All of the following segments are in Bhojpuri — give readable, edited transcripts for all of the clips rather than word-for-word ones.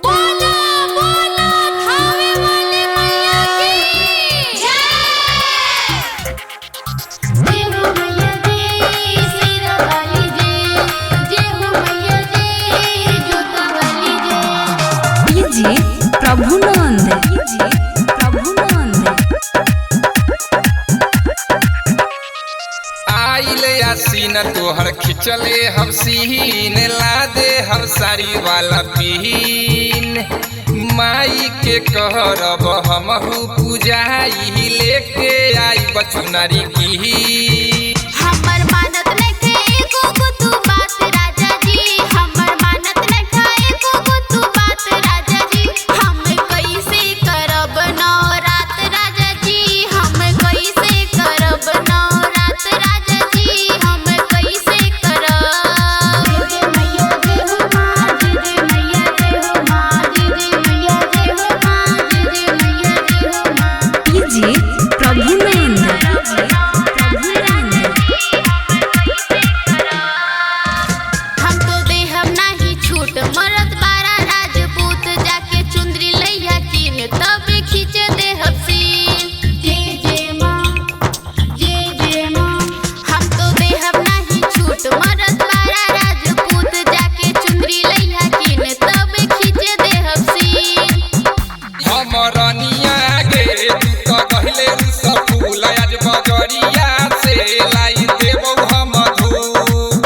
बोला बोला खावे वाली मैया की जय। जय हो मैया जय सिरा वाली जय हो मैया जय जोता वाली जय। कीजिए प्रभुनंद, कीजिए प्रभुनंद। आइले आसीन तोहर खिंचले हम सीन ला दे हम साड़ी वाला पीन माई के कहरब हमहू पूजाई लेके आई बचुनारी की। हमर मानत नइखे एको गो तू बात राजा जी, हमर मानत नइखे एको गो तू बात राजा जी। हम कैसे करब नवरात राजा जी, हम कैसे करब नवरात राजा जी, हम कैसे करब। जय मैया जय हो माँ, जय मैया जय हो माँ, जय मैया जय हो माँ, जय मैया जय हो माँ। कीजिए प्रभुनंद, प्रभुनंद। हम तो देहम नाही छूट मरद बारा राजपूत जाके चुंदरी लैया कीन तब खींच देहब सीन। जय जय माँ, जय जय माँ। हम तो देहम नाही छूट मरद बारा राजपूत जाके चुंदरी लैया कीन तब खींच देहब सीन। हमरनिया गे तू तो कहले सब फूल आज बजरिया से लाई देबो हम धूप।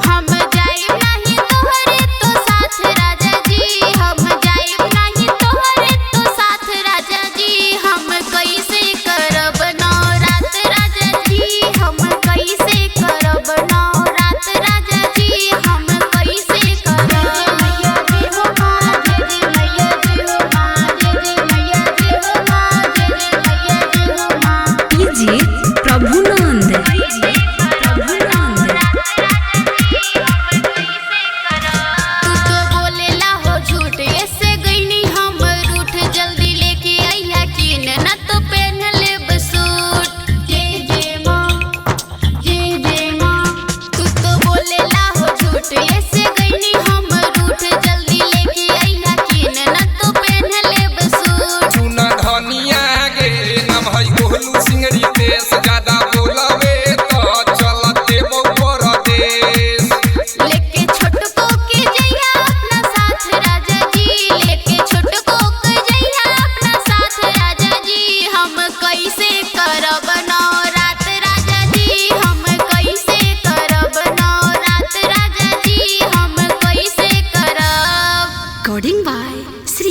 हम जाइब नाही तोहरे तो साथ राजा जी, हम जाइब नाही तोहरे तो साथ राजा जी। हम कैसे करब नवरात राजा जी, हम कैसे करब नवरात राजा जी, हम कैसे करब। मैया जय हो माँ, जय मैया जय हो माँ, जय मैया जय हो माँ, जय मैया जय हो माँ। कीजिए प्रभुनंद, कीजिए प्रभुनंद। तू तो बोलेला हो झूठ ऐसे गईनी हम रूठ जल्दी लेके आइया कीन न तो पहन लेब सूट। जय जय माँ, जय जय माँ। तू तो बोलेला हो झूठ ऐसे गईनी हम रूठ जल्दी लेके आइया कीन न तो पहन लेब सूट। चुना धनिया गे नाम है गोलू सिंगरी देश ज्यादा बोलवे तो चल देबो परदेश। लेके छोटको के जइया अपना साथ राजा जी, लेके छोटको के जइया अपना साथ राजा जी। हम कैसे करब नवरात राजा जी, हम कैसे करब नवरात राजा जी, हम कैसे करब। Recording by